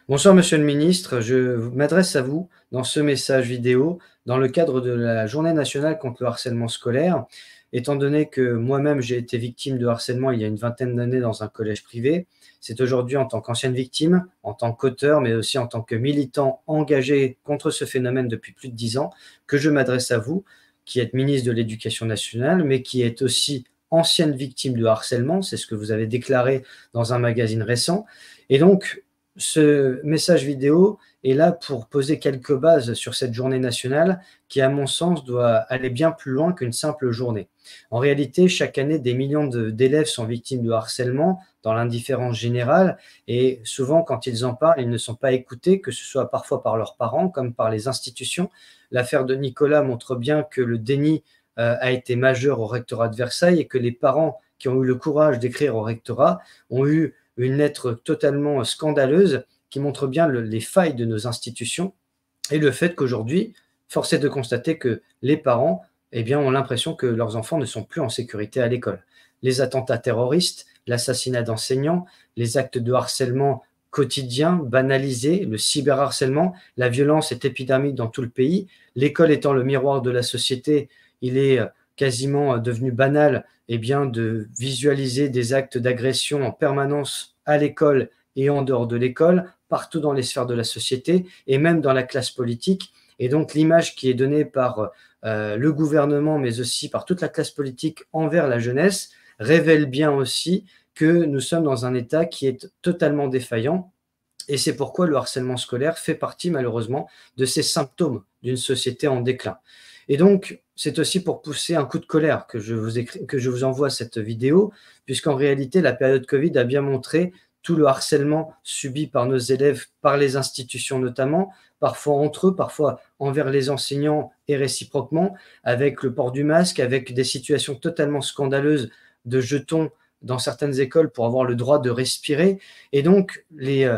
Bonsoir Monsieur le Ministre, je m'adresse à vous dans ce message vidéo dans le cadre de la Journée nationale contre le harcèlement scolaire. Étant donné que moi-même j'ai été victime de harcèlement il y a une vingtaine d'années dans un collège privé, c'est aujourd'hui en tant qu'ancienne victime, en tant qu'auteur, mais aussi en tant que militant engagé contre ce phénomène depuis plus de 10 ans, que je m'adresse à vous, qui êtes ministre de l'Éducation nationale, mais qui êtes aussi ancienne victime de harcèlement, c'est ce que vous avez déclaré dans un magazine récent. Et donc, ce message vidéo est là pour poser quelques bases sur cette journée nationale qui, à mon sens, doit aller bien plus loin qu'une simple journée. En réalité, chaque année, des millions d'élèves sont victimes de harcèlement dans l'indifférence générale et souvent, quand ils en parlent, ils ne sont pas écoutés, que ce soit parfois par leurs parents comme par les institutions. L'affaire de Nicolas montre bien que le déni a été majeur au rectorat de Versailles et que les parents qui ont eu le courage d'écrire au rectorat ont eu une lettre totalement scandaleuse qui montre bien les failles de nos institutions et le fait qu'aujourd'hui, force est de constater que les parents ont l'impression que leurs enfants ne sont plus en sécurité à l'école. Les attentats terroristes, l'assassinat d'enseignants, les actes de harcèlement quotidien, banalisés, le cyberharcèlement, la violence est épidémique dans tout le pays. L'école étant le miroir de la société, il est quasiment devenu banal de visualiser des actes d'agression en permanence à l'école et en dehors de l'école, partout dans les sphères de la société et même dans la classe politique. Et donc l'image qui est donnée par le gouvernement, mais aussi par toute la classe politique envers la jeunesse, révèle bien aussi que nous sommes dans un État qui est totalement défaillant. Et c'est pourquoi le harcèlement scolaire fait partie malheureusement de ces symptômes d'une société en déclin. Et donc, c'est aussi pour pousser un coup de colère que je vous envoie cette vidéo, puisqu'en réalité, la période Covid a bien montré tout le harcèlement subi par nos élèves, par les institutions notamment, parfois entre eux, parfois envers les enseignants et réciproquement, avec le port du masque, avec des situations totalement scandaleuses de jetons dans certaines écoles pour avoir le droit de respirer. Et donc, les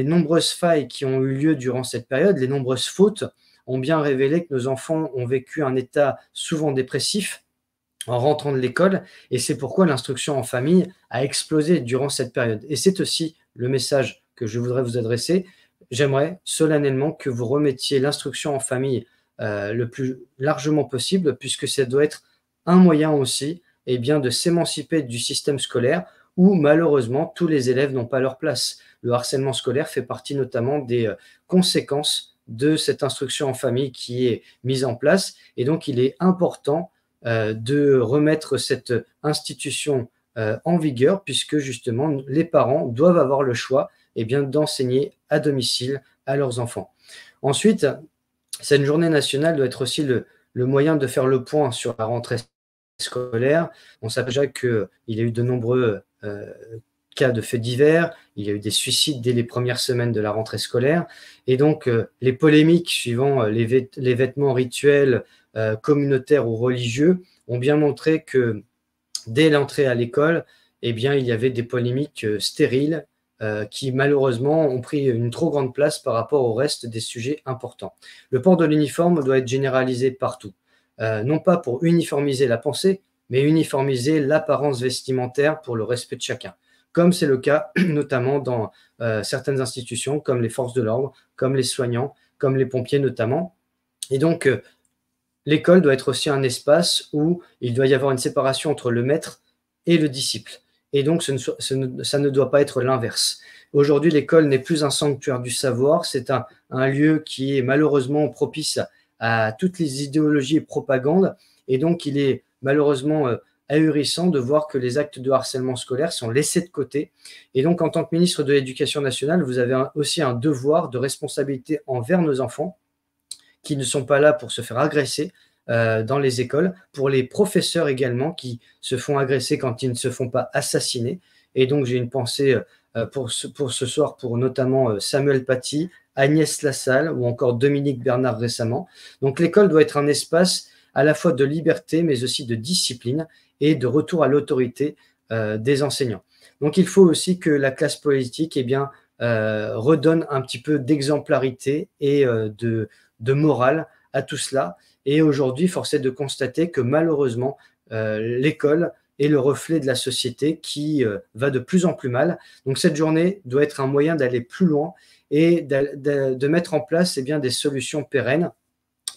nombreuses failles qui ont eu lieu durant cette période, les nombreuses fautes, ont bien révélé que nos enfants ont vécu un état souvent dépressif en rentrant de l'école, et c'est pourquoi l'instruction en famille a explosé durant cette période. Et c'est aussi le message que je voudrais vous adresser. J'aimerais solennellement que vous remettiez l'instruction en famille le plus largement possible, puisque ça doit être un moyen aussi de s'émanciper du système scolaire où malheureusement tous les élèves n'ont pas leur place. Le harcèlement scolaire fait partie notamment des conséquences de cette instruction en famille qui est mise en place. Et donc, il est important de remettre cette institution en vigueur, puisque justement, les parents doivent avoir le choix d'enseigner à domicile à leurs enfants. Ensuite, cette journée nationale doit être aussi le moyen de faire le point sur la rentrée scolaire. On sait déjà qu'il y a eu de nombreux cas de faits divers, il y a eu des suicides dès les premières semaines de la rentrée scolaire, et donc les polémiques suivant les vêtements rituels, communautaires ou religieux ont bien montré que dès l'entrée à l'école, il y avait des polémiques stériles qui malheureusement ont pris une trop grande place par rapport au reste des sujets importants. Le port de l'uniforme doit être généralisé partout, non pas pour uniformiser la pensée, mais uniformiser l'apparence vestimentaire pour le respect de chacun, comme c'est le cas notamment dans certaines institutions comme les forces de l'ordre, comme les soignants, comme les pompiers notamment. Et donc, l'école doit être aussi un espace où il doit y avoir une séparation entre le maître et le disciple. Et donc, ça ne doit pas être l'inverse. Aujourd'hui, l'école n'est plus un sanctuaire du savoir, c'est un lieu qui est malheureusement propice à toutes les idéologies et propagandes. Et donc, il est malheureusement ahurissant de voir que les actes de harcèlement scolaire sont laissés de côté. Et donc, en tant que ministre de l'Éducation nationale, vous avez aussi un devoir de responsabilité envers nos enfants qui ne sont pas là pour se faire agresser dans les écoles, pour les professeurs également qui se font agresser quand ils ne se font pas assassiner. Et donc, j'ai une pensée pour ce soir pour notamment Samuel Paty, Agnès Lassalle ou encore Dominique Bernard récemment. Donc, l'école doit être un espace à la fois de liberté, mais aussi de discipline et de retour à l'autorité des enseignants. Donc, il faut aussi que la classe politique redonne un petit peu d'exemplarité et de morale à tout cela. Et aujourd'hui, force est de constater que malheureusement, l'école est le reflet de la société qui va de plus en plus mal. Donc cette journée doit être un moyen d'aller plus loin et de mettre en place des solutions pérennes,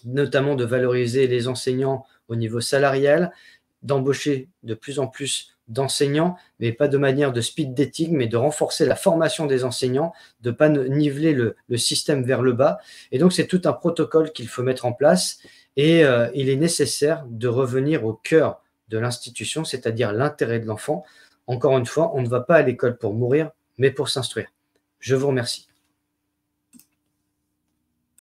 notamment de valoriser les enseignants au niveau salarial, d'embaucher de plus en plus d'enseignants, mais pas de manière de speed dating, mais de renforcer la formation des enseignants, de ne pas niveler le système vers le bas. Et donc, c'est tout un protocole qu'il faut mettre en place et il est nécessaire de revenir au cœur de l'institution, c'est-à-dire l'intérêt de l'enfant. Encore une fois, on ne va pas à l'école pour mourir, mais pour s'instruire. Je vous remercie.